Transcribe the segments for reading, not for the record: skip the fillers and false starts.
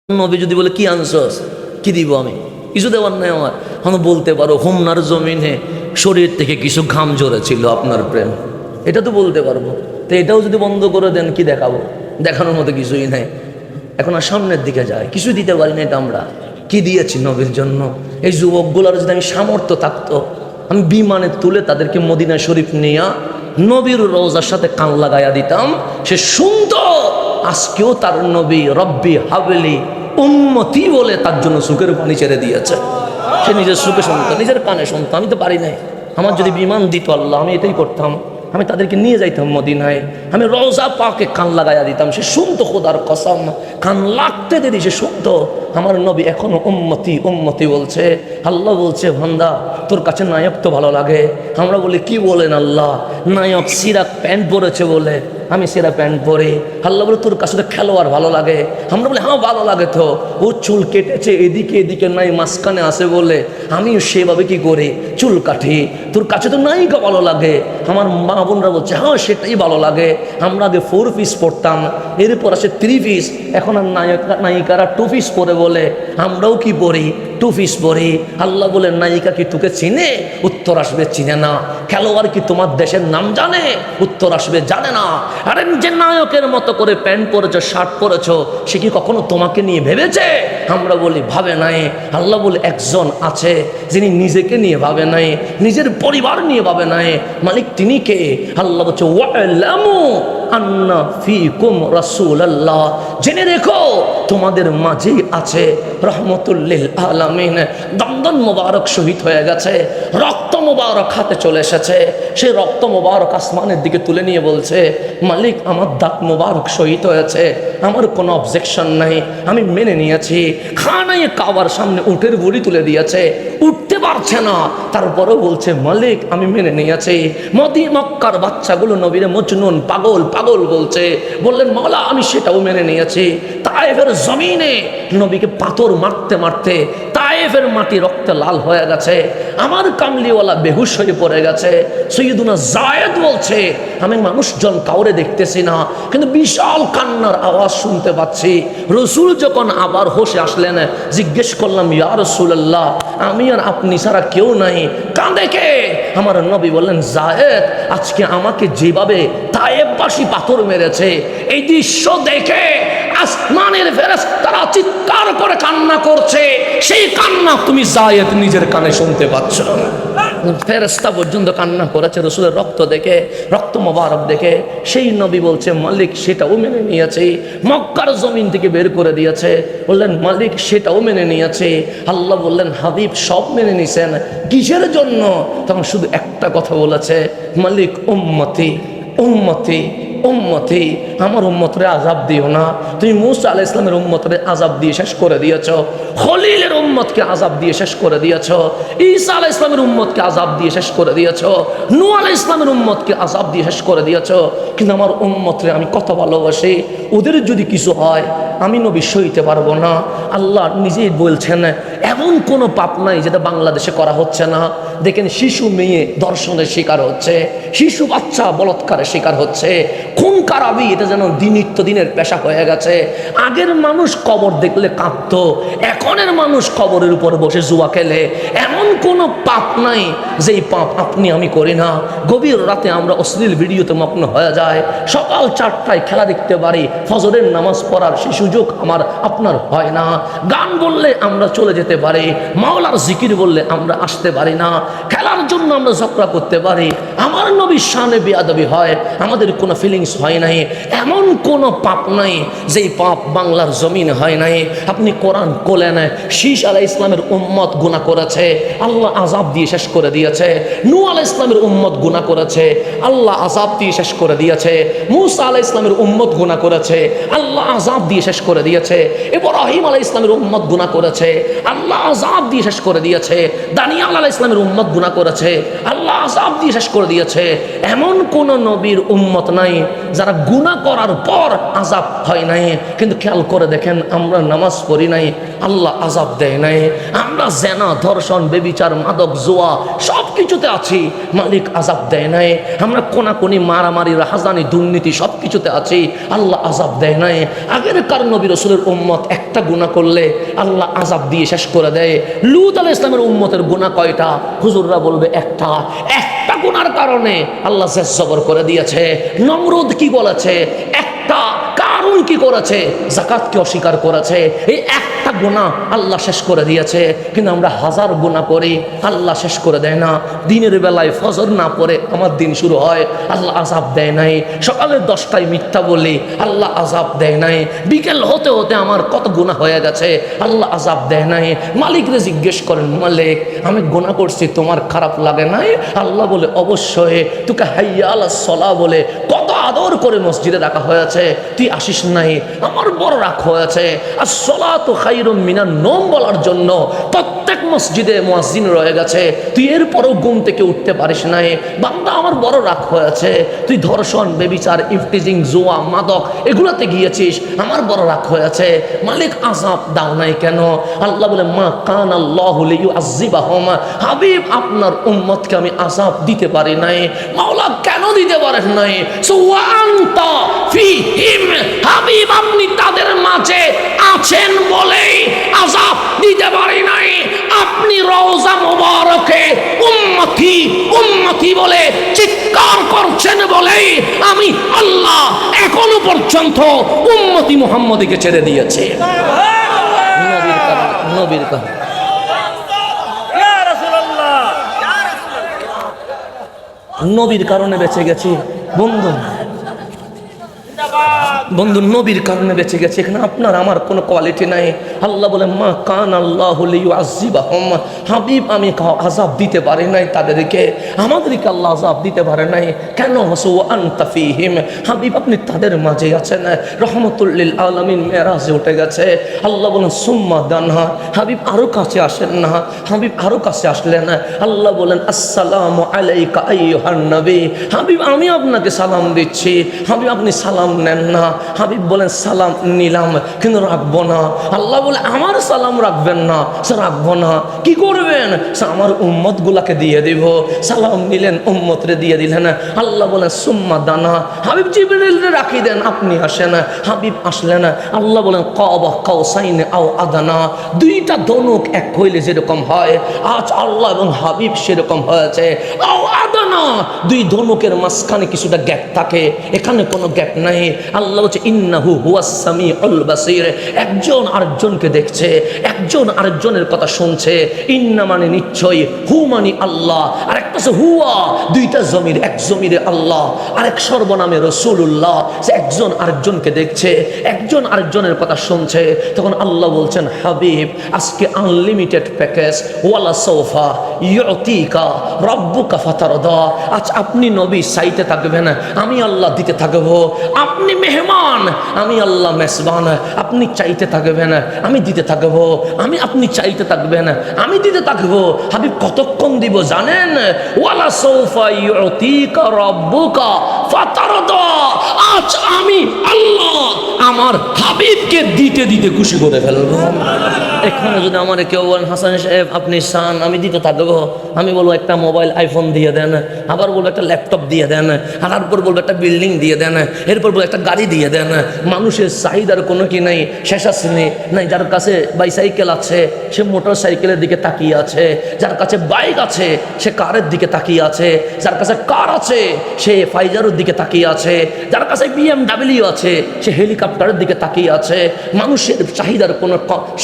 নবী যদি বলে কি আনছস, কি দিব আমি? কিছু দেওয়ার নাই আমার। আমি বলতে পারো হোমনার জমিনে শরীর থেকে কিছু ঘাম ঝরেছিল আপনার প্রেম, এটা তো বলতে পারবো। তো এটাও যদি বন্ধ করে দেন কি দেখাবো? দেখানোর মতো কিছুই নাই। এখন আর সামনের দিকে যায়, কিছু দিতে পারি না। এটা আমরা কি দিয়েছি নবীর জন্য? এই যুবকগুলোর যদি আমি সামর্থ্য থাকতো, আমি বিমানে তুলে তাদেরকে মদিনা শরীফ নিয়ে নবীর রওজার সাথে কান লাগাইয়া দিতাম, সে শুনতো। আজকেও তার নবী রব্বি হাবলি উম্মতি বলে তার জন্য সুখের পানি ছেড়ে দিয়েছে। সে নিজের সুখে শুনতো, নিজের কানে শুনতো। আমি তো পারি নাই। আমার যদি বিমান দিত আল্লাহ, আমি এটাই করতাম। আমি তাদেরকে নিয়ে যাইতাম মদিনায়, আমি রওজা পাকে কান লাগাইয়া দিতাম। সে শুনতো, খোদার কসম কান লাগতে দেরি সে শুনতো। আমার নবী এখনো উম্মতি উম্মতি বলছে। আল্লাহ বলছে, বান্দা তোর কাছে নায়ক তো ভালো লাগে। আমরা বলি কি বলেন আল্লাহ? নায়ক সিরাক প্যান্ট পরেছে বলে আমি সেরা প্যান্ট পরে। আল্লাহ বলে তোর কাছে তো খেলোয়াড় ভালো লাগে। আমরা বলি হ্যাঁ ভালো লাগে তো। ও চুল কেটেছে এদিকে এদিকে নাই, মাঝখানে আসে বলে আমিও সেভাবে কি করে চুল কাটি। তোর কাছে তো নায়িকা ভালো লাগে। আমার মা বোনরা বলছে হ্যাঁ সেটাই ভালো লাগে। আমরা আগে 4 পিস পরতাম, এরপর আসে 3 পিস। এখন আর নায়িকারা 2 পিস পরে বলে আমরাও কি পরি, 2 পিস পরি। আল্লাহ বলে নায়িকা কি তোকে চিনে? উত্তর আসবে চিনে না। খেলোয়াড় কি তোমার দেশের নাম জানে? উত্তর আসবে জানে না। আরে যে নায়কের মতো করে প্যান্ট পরেছো, শার্ট পরেছো, সে কি কখনো তোমাকে নিয়ে ভেবেছে? আমরা বলি ভাবে নাই। আল্লাহ বলে একজন আছে যিনি নিজেকে নিয়ে ভাবে নাই, নিজের পরিবার নিয়ে ভাবে নাই। মালিক তিনি কে? আল্লাহ বলছে ওয়ালামু আন্না ফিকুম রাসূলুল্লাহ, জেনে রেখো তোমাদের মাঝেই আছে রহমতুল্লিল আলামিন। দমদম মোবারক শহীদ হয়ে গেছে, রক্ত মোবারক হাতে চলে এসেছে। সেই রক্ত মোবারক আসমানের দিকে তুলে নিয়ে বলছে, মালিক আমার দাঁত মোবারক শহীদ হয়েছে, আমার কোনো অবজেকশন নাই, আমি মেনে নিয়েছি। খানায় কাবার সামনে উটের বুড়ি তুলে দিয়েছে, উঠতে পারছে না, তারপরেও বলছে মালিক আমি মেনে নিয়েছি। মক্কার বাচ্চাগুলো নবীরে মজনুন পাগল পাগল বলছে, বললেন মাওলা আমি সেটাও মেনে নিয়েছি। তায়েফের জমিনে নবীকে পাথর মারতে মারতে তায়েফের মাটি রক্তে লাল হয়ে গেছে। আমার কামলিওয়ালা বেহুশ হয়ে পড়ে গেছে। সৈয়দুনা জায়েদ বলছে আমি মানুষজন কাউরে দেখতেছি না, কিন্তু বিশাল কান্নার আওয়াজ শুনতে পাচ্ছি। রসুল যখন আবার হোশে আসলেন, জিজ্ঞেস করলাম ইয়া রাসূলুল্লাহ আমি আর আপনি ছাড়া কেউ নাই, কাঁদে কে? আমার নবী বললেন জায়েদ আজকে আমাকে যেভাবে তায়েফবাসী পাথর মেরেছে, এই দৃশ্য দেখে আসমানের ফেরেশতারা চিৎকার করে কান্না করছে। সেই কান্না তুমি জায়েদ নিজের কানে শুনতে পাচ্ছ। ফেরেশতা পর্যন্ত কান্না করেছে রসুলের রক্ত দেখে, রক্ত মোবারক দেখে। সেই নবী বলছে মালিক সেটাও মেনে নিয়েছে। মক্কার জমিন থেকে বের করে দিয়েছে, বললেন মালিক সেটাও মেনে নিয়েছে। আল্লাহ বললেন হাবিব সব মেনে নিছেন, কিসের জন্য? তখন শুধু একটা কথা বলেছে, মালিক উম্মতি উম্মতি উম্মতি, আমার উম্মতরে আযাব দিও না। তুমি মূসা আলাইহিস সালামের উম্মতরে আযাব দিয়ে শেষ করে দিয়েছ, খলিলের উম্মতকে আযাব দিয়ে শেষ করে দিয়েছ, ঈসা আলাইহিস সালামের উম্মতকে আযাব দিয়ে শেষ করে দিয়েছ, নূহ আলাইহিস সালামের উম্মতকে আযাব দিয়ে শেষ করে দিয়েছ। কিন্তু আমার উম্মতরে আমি কত ভালোবাসি, ওদের যদি কিছু হয় আমি নবী সইতে পারবো না। আল্লাহ নিজেই বলছেন এমন কোনো পাপ নাই যেটা বাংলাদেশে করা হচ্ছে না। দেখেন শিশু মেয়ে ধর্ষণের শিকার হচ্ছে, শিশু বাচ্চা বলৎকারের শিকার হচ্ছে, খুন খারাপি এটা যেন নিত্যদিনের পেশা হয়ে গেছে। আগের মানুষ কবর দেখলে কাঁদত, এখনের মানুষ কবরের উপর বসে জুয়া খেলে। এমন কোনো পাপ নাই যেই পাপ আপনি আমি করি না। গভীর রাতে আমরা অশ্লীল ভিডিওতে মগ্ন হয়ে যায়, সকাল 4টায় খেলা দেখতে পারি, ফজরের নামাজ পড়ার সেই সুযোগ আমার আপনার হয় না। গান বললে আমরা চলে যেতে পারি, মাওলার জিকির বললে আমরা আসতে পারি না। খেলার জন্য আমরা ঝগড়া করতে পারি, আমার নবীর শানে বেয়াদবি হয়, আমাদের কোনো ফিলিংস হয় নাই। এমন কোনো পাপ নাই যেই পাপ বাংলার জমিন হয় নাই। আপনি কোরআন কোলেন, শীষ আলাইহিস সালামের উম্মত গুনাহ করেছে, আল্লাহ আযাব দিয়ে শেষ করে দিয়েছে। নূহ আলাইহিস সালামের উম্মত গুনাহ করেছে, আল্লাহ আযাব দিয়ে শেষ করে দিয়েছে। মূসা আলাইহিস সালামের উম্মত গুনাহ করেছে, আল্লাহ আযাব দিয়ে শেষ করে দিয়েছে। ইব্রাহিম আলাইহিস সালামের উম্মত গুনাহ করেছে, আল্লাহ আযাব দিয়ে শেষ করে দিয়েছে। দানিয়াল আলাইহিস সালামের উম্মত গুনাহ করেছে, আল্লাহ আযাব দিয়ে শেষ করে দিয়েছে। এমন কোন নবীর উম্মত নাই যারা গুনাহ করার পর আযাব হয় নাই, কিন্তু খেয়াল করে দেখেন আমরা নামাজ পড়ি নাই, আল্লাহ আযাব দেয় নাই। আমরা জেনা, ধর্ষণ, বেবিচার, মাদক, জুয়া সব কিছুতে আছি, মালিক আযাব দেয় নাই। আমরা কোনাকুনি, মারামারি, রাহাজানি, দুর্নীতি সব কিছুতে আছি, আল্লাহ আযাব দেয় নাই। আগের কার নবী রাসূলের উম্মত একটা গুনাহ করলে আল্লাহ আযাব দিয়ে শেষ করে দেয়। লূত আলাইহিস সালামের উম্মতের গুনাহ কয়টা? হুজুররা বলবে একটা। একটা গুনার কারণে আল্লাহ শেষ জবর করে দিয়েছে। নমরুদ কি বলেছে? একটা। কারণ কি করেছে? যাকাতকে অস্বীকার করেছে। এই একটা গুনাহ আল্লাহ শেষ করে দিয়েছে। কিন্তু আমরা হাজার গুনাহ করি, আল্লাহ শেষ করে দেয় না। দিনের বেলায় ফজর না পড়ে আমার দিন শুরু হয়, আল্লাহ আযাব দেয় নাই। সকালে 10টায় মিথ্যা বলি, আল্লাহ আযাব দেয় নাই। বিকেল হতে হতে আমার কত গুনাহ হয়ে গেছে, আল্লাহ আযাব দেয় নাই। মালিকরে জিজ্ঞেস করেন, মালিক আমি গুনাহ করছি, তোমার খারাপ লাগে নাই? আল্লাহ বলে অবশ্যই। তোকে হাইয়া আলাস সালাহ বলে কত আদর করে মসজিদে রাখা হয়েছে, তুই আসিস নাই, আমার বড় রাগ হয়েছে। আর সালাতু খায়রুম মিনান নওম বলার জন্য প্রত্যেক মসজিদে মুয়াজ্জিন রয়ে গেছে, তুই এরপরও ঘুম থেকে উঠতে পারিস নাই। বান্দা আমার বড় রাগ হয়েছে, তুই ধর্ষণ, বেবিচার, ইফটিজিং, জুয়া, মাদক এগুলাতে গিয়েছিস, আমার বড় রাগ হয়েছে। মালিক আযাব দাও নাই কেন? আল্লাহ বলে মা কান আল্লাহু লিয়ুআযযিবাহুম, হাবিব আপনার উম্মতকে আমি আযাব দিতে পারি নাই। মাওলা কেন দিতে পারেন নাই? ওয়া আনতা ফীহিম, হাবিব আপনি তাদের মাঝে আছেন বলেই আযাব দিতে পারি নাই। আপনি রওজা মুবারকে উম্মতি উম্মতি বলে চিৎকার করছেন বলেই আমি আল্লাহ এখনো পর্যন্ত উম্মতি মুহাম্মদীকে ছেড়ে দিয়েছি। নবীর কারণে নবীর কারণে বেঁচে গেছি বন্ধু, বন্ধু নবীর কারণে বেঁচে গেছে। এখানে আপনার আমার কোনো কোয়ালিটি নাই। আল্লাহ বলে মা কান আল্লাহু লিয়ুআযযিবাহুম, হাবিব আমি আযাব দিতে পারি নাই তাদেরকে, আমাদেরকে আল্লাহ আযাব দিতে পারে নাই কেন? ওয়া আনতা ফীহিম, হাবিব আপনি তাদের মাঝে আছেন। রহমাতুল লিল আলামিন মেরাজে উঠে গেছে। আল্লাহ বলেন সুম্মা দানহা, হাবিব আরো কাছে আসেন না, হাবিব আরো কাছে আসলেন। আল্লাহ বলেন আসসালামু আলাইকা আইয়ুহান নবী, হাবিব আমি আপনাকে সালাম দিচ্ছি, হাবিব আপনি সালাম নেন না। হাবিব বলেন সালাম নিলাম কিন্তু রাখবো না। আল্লাহ বলে আমার সালাম রাখবেন না, রাখবো না। কি করবেন? আমার উম্মত গুলাকে দিয়ে দিব। সালাম নিলেন, উম্মতরে দিয়ে দিলেন। আল্লাহ বলেন সুম্মা দানা, হাবিব জিবরিলরে রাখি দেন, আপনি আসেন। হাবিব আসলেন। আল্লাহ বলেন কাবা কাউসাইন আও আদানা, দুইটা ধনুক এক হইলে যেরকম হয়, আজ আল্লাহ এবং হাবিব সেরকম হয়েছে। আও আদানা, দুই ধনুকের মাঝখানে কিছুটা গ্যাপ থাকে, এখানে কোনো গ্যাপ নাই। আল্লাহ বলছে ইন্নাহু হুয়াস সামিউল বাসীর, একজন আরেকজনকে দেখছে, একজন আরেকজনের কথা শুনছে। ইন্না মানে নিশ্চয়, হু মানে আল্লাহ, আর একটা হচ্ছে হুয়া, দুইটা জমির, এক জমিরে আল্লাহ আরেক সর্বনামে রাসূলুল্লাহ। সে একজন আরেকজনকে দেখছে, একজন আরেকজনের কথা শুনছে। তখন আল্লাহ বলছেন হাবিব আজকে আনলিমিটেড প্যাকেজ, ওয়ালা সৌফা ইউতিকা রাব্বুকা ফাতারদা। আজ আপনি নবী চাইতে থাকবেন, আমি আল্লাহ দিতে থাকবো। আপনি মেহমান, আমি আল্লাহ মেজবান। আপনি চাইতে থাকবেন, আমি দিতে থাকবো। আপনি চাইতে থাকবেন, আমি দিতে থাকবো। হাবিব কতক্ষণ দিব জানেন? ওয়ালা সাউফা ইউতিকা রাব্বুকা ফাতারদা। আজ আমি আল্লাহ আমার হাবিবকে দিতে দিতে খুশি করে ফেলবো। এখানে যদি আমার কেউ বলেন হাসান সাহেব আপনি চান আমি দিতে থাকবো, আমি বলবো একটা মোবাইল আইফোন দিয়ে দেন, আবার বলবো একটা ল্যাপটপ দিয়ে দেন, আর তারপর বলবো একটা বিল্ডিং দিয়ে দেন, এরপর বলবো একটা গাড়ি দিয়ে দেন। মানুষের চাহিদার কোনো কি নাই, শেষ আছে নাই। যার কাছে বাইসাইকেল আছে সে মোটর সাইকেলের দিকে তাকিয়ে আছে, যার কাছে বাইক আছে সে কারের দিকে তাকিয়ে আছে, যার কাছে কার আছে সে ফাইজারের দিকে তাকিয়ে আছে, যার কাছে BMW আছে সে হেলিকপ্টারের দিকে তাকিয়ে আছে। মানুষের চাহিদার কোনো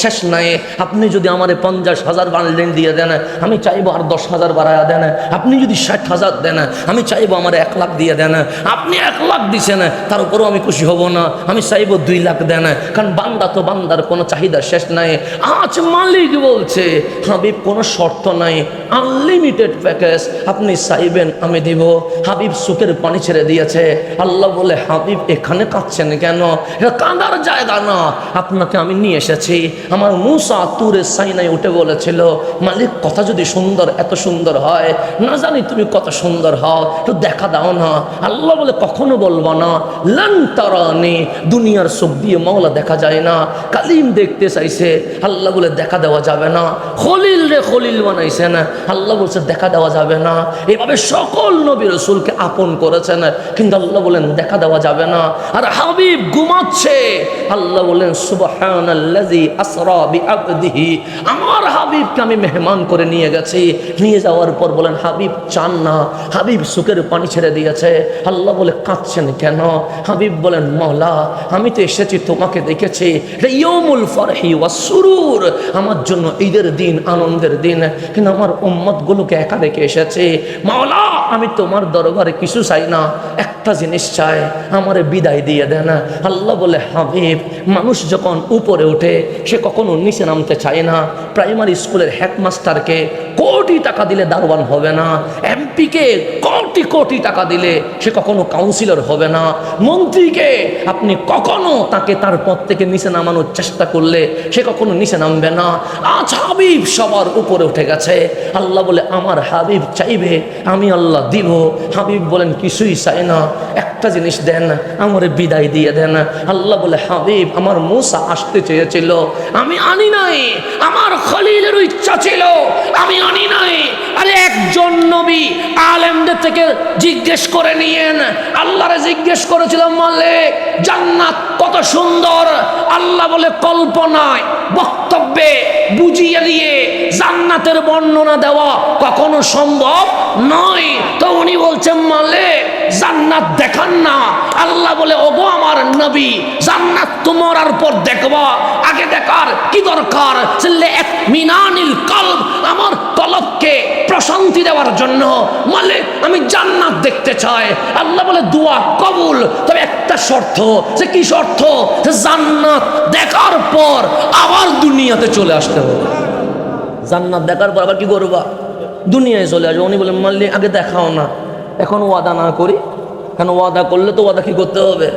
শেষ নাই। আপনি যদি আমার 50,000 বান্ডিল দিয়ে দেন, আমি চাইবো আর 10,000 বাড়ায়া দেন। আপনি যদি 60,000 দেন, আমি চাইবো আমার 1 লাখ দিয়ে দেন। আপনি 1 লাখ দিছেন, তার উপরেও আমি খুশি হব না, আমি চাইবো 2 লাখ দেন। কারণ বান্দা তো বান্দার কোনো চাহিদা শেষ নাই। আজ মালিক বলছে হাবিব কোনো শর্ত নাই, আনলিমিটেড প্যাকেজ, আপনি চাইবেন আমি দিব। হাবিব সুখের পানি ছেড়ে দিয়েছে। আল্লাহ বলে হাবিব এখানে কাঁদছেন কেন? এটা কাঁদার জায়গা না। আপনাকে আমি নিয়ে এসেছি। আমার মুসা তুরে সাইনায় উঠে বলেছিল, মালিক কথা যদি সুন্দর, এত সুন্দর হয়, না জানি তুমি কত সুন্দর হও, একটু দেখা দাও না। আল্লাহ বলে কখনো বলবো না, লান তারানি, দুনিয়ার চোখ দিয়ে মাওলা দেখা যায় না। কালিম দেখতে চাইছে, আল্লাহ বলে দেখা দেওয়া যাবে না। খলিল রে খলিল বানাইছেন, আল্লাহ বলছে দেখা দেওয়া যাবে না। এভাবে সকল নবী রাসূলকে আপন করেছেন, কিন্তু আল্লাহ বলেন দেখা দেওয়া যাবে না। আর হাবিব ঘুমাচ্ছে, আল্লাহ বলেন সুবহানাল্লাযী আসরা বিআবদিহি, আমার হাবিবকে আমি মেহমান করে নিয়ে গেছি। নিয়ে যাওয়ার পর বলেন হাবিব চান না, হাবিব চোখের পানি ছেড়ে দিয়েছে। আল্লাহ বলে কাঁদছেন কেন? হাবিব বলেন মাওলা আমি তো এসেছি তোমাকে দেখেছি, এটা ইয়াউমুল ফারহি ওয়াস সুরুর, আমার জন্য ঈদের দিন, আনন্দের দিন, কিন্তু আমার উম্মতগুলোকে একা রেখে এসেছি। মাওলা আমি তোমার দরবারে কিছু চাই না, একটা জিনিস চাই, আমারে বিদায় দিয়ে দেন। আল্লাহ বলে হাবিব মানুষ যখন উপরে ওঠে সে কখনো নিচে নামতে চায় না। প্রাইমারি স্কুলের হেডমাস্টারকে কোটি টাকা দিলে দারোয়ান হবে না, এমপিকে কোটি কোটি টাকা দিলে সে কখনো কাউন্সিলর হবে না, মন্ত্রীকে আপনি কখনো তাকে তার পদ থেকে নিচে নামানোর চেষ্টা করলে সে কখনো নিচে নামবে না। আজ হাবিব সবার উপরে উঠে গেছে। আল্লাহ বলে আমার হাবিব চাইবে, আমি আল্লাহ দিব। হাবিব বলেন কিছুই চাই না, একটা জিনিস দেন, আমারে বিদায় দিয়ে দেন। আল্লাহ বলে হাবিব আমার মুসা আসতে চেয়েছিল, আমি আনি নাই, আমার খলিলের ইচ্ছা ছিল, আমি আনি নাই। আরে একজন নবী আলেমদের থেকে জিজ্ঞেস করে নিয়েন। আল্লাহরে জিজ্ঞেস করেছিল মালিক জান্নাত কত সুন্দর, আল্লাহ বলে কল্পনায় বক্তব্যে বুঝিয়ে দিয়ে জান্নাতের বর্ণনা দেওয়া কখনো সম্ভব নয়। তো উনি বলছেন মালিক জান্নাত দেখান না। আল্লাহ বলে ওগো আমার নবী জান্নাত তোমার আর পর দেখবা, আগে দেখার কি দরকার? মিনানিল কলব, আমার কলবকে প্রশান্তি দেওয়ার জন্য মালিক আমি জান্নাত দেখতে চাই। আল্লাহ বলে দোয়া কবুল, তবে একটা শর্ত। সে কি শর্ত? জান্নাত দেখার পর আবার দুনিয়াতে চলে আসতে হবে। জান্নাত দেখার পর আবার কি করবা? দুনিয়ায় চলে আসবে। উনি বলেন মালিক আগে দেখাও না, এখন ওয়াদা না করি, কেন ওয়াদা করলে তো ওয়াদা কি করতে হবে?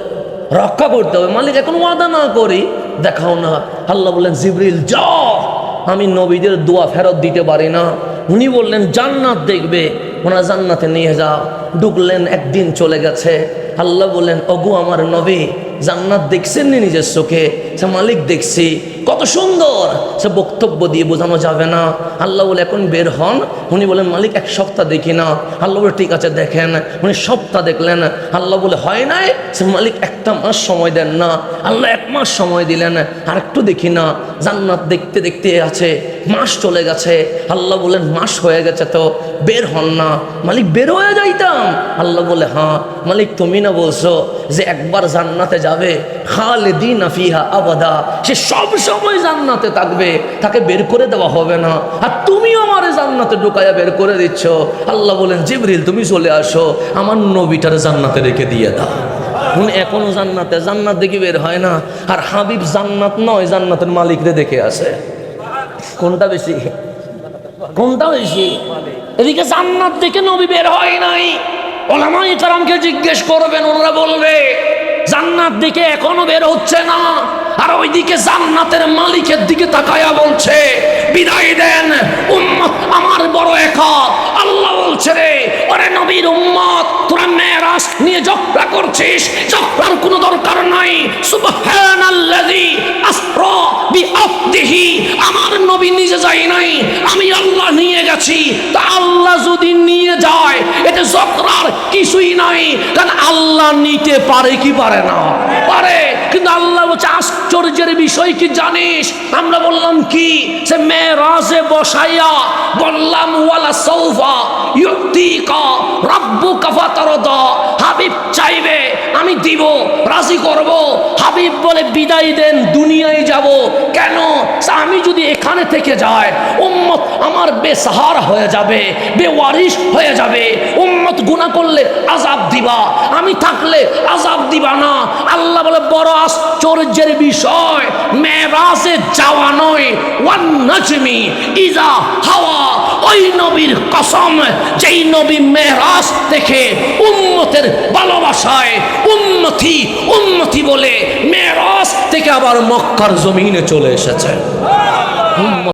রক্ষা করতে হবে। মালিক এখন ওয়াদা না করি, দেখাও না। আল্লাহ বললেন জিবরিল যাও, আমি নবীদের দোয়া ফেরত দিতে পারি না। উনি বললেন জান্নাত দেখবে, ওনার জান্নাতে নিয়ে যাও। ঢুকলেন, একদিন চলে গেছে। আল্লাহ বললেন ওগো আমার নবী জান্নাত দেখছেন নি নিজের চোখে? সে মালিক দেখছি, কত সুন্দর, সে বক্তব্য দিয়ে বোঝানো যাবে না। আল্লাহ বলে এখন বের হন। উনি বলেন মালিক এক সপ্তাহ দেখি না। আল্লাহ বলে ঠিক আছে দেখেন। উনি সপ্তাহ দেখলেন। আল্লাহ বলে হয় নাই। সে মালিক একটা মাস সময় দেন না। আল্লাহ এক মাস সময় দিলেন, আর একটু দেখি না। জান্নাত দেখতে দেখতে আছে, মাস চলে গেছে। আল্লাহ বলেন মাস হয়ে গেছে তো বের হন না। মালিক বের হয়ে যাইতাম। আল্লাহ বলে হ্যাঁ। মালিক তুমি না বলছো যে একবার জান্নাতে যাবে, খালিদিনা ফিহা আবাদা, সে সব সময় জান্নাতে থাকবে, তাকে বের করে দেওয়া হবে না। আর তুমিও আমারে জান্নাতে ঢুকাইয়া বের করে দিচ্ছ। আল্লাহ বলেন জিবরিল তুমি চলে আসো, আমার নবীটারে জান্নাতে রেখে দিয়ে দাও। এখনো জান্নাতে, জান্নাত দেখি বের হয় না। আর হাবিব জান্নাত নয়, জান্নাতের মালিকরে দেখে আসে। কোনটা বেশি? কোনটা বেশি? এদিকে জান্নাত দেখে নবী বের হয় নাই। ওলামায়ে কেরামকে জিজ্ঞেস করবেন, ওনারা বলবে জান্নাত দিকে এখনো বের হচ্ছে না। আর ওইদিকে জান্নাতের মালিকের দিকে তাকায়া বলছে বিদায় দেন, উম্মত আমার বড় একা। আল্লাহ বলছে রে ওরে নবীর উম্মত, তোরা মেরাজ নিয়ে ঝগড়া করছিস, ঝগড়ার কোনো দরকার নাই। সুবহানাল্লাযী আসরা বিআবদিহি, আমার নবী নিজে যায় নাই, আমি আল্লাহ নিয়ে গেছি। তা আল্লাহ যদি নিয়ে যায় এটা ঝগড়ার কিছুই নাই, কারণ আল্লাহ নিতে পারে কি পারে না? পারে। কিন্তু আল্লাহ বলছে আশ্চর্যের বিষয় কি জানিস? আমরা বললাম কি? সে মেরাজে বসাইয়া বললাম ওয়ালা সাউফা ইউতিকা রাব্বুকা ফাতারদা, হাবিব চাইবে আমি দিব, রাজি করব। হাবিব বলে বিদায় দেন, দুনিয়ায় যাব। কেন? আমি যদি এখানে থেকে যাই উম্মত আমার বেসাহারা হয়ে যাবে, বেওয়ারিশ হয়ে যাবে। উম্মত গুনাহ করলে আযাব দিবা, আমি থাকলে আযাব দিবা না। আল্লাহ বলে বড় আশ্চর্যের বিষয়, মেরাজে যাওয়া নয়, ওয়ান নাজমি ইজা হাওয়া, ওই নবীর কসম যেই নবী মেরাজ থেকে উম্মতের ভালোবাসায় উম্মতি উম্মতি বলে মেরাজ থেকে আবার মক্কার জমিনে চলে এসেছে।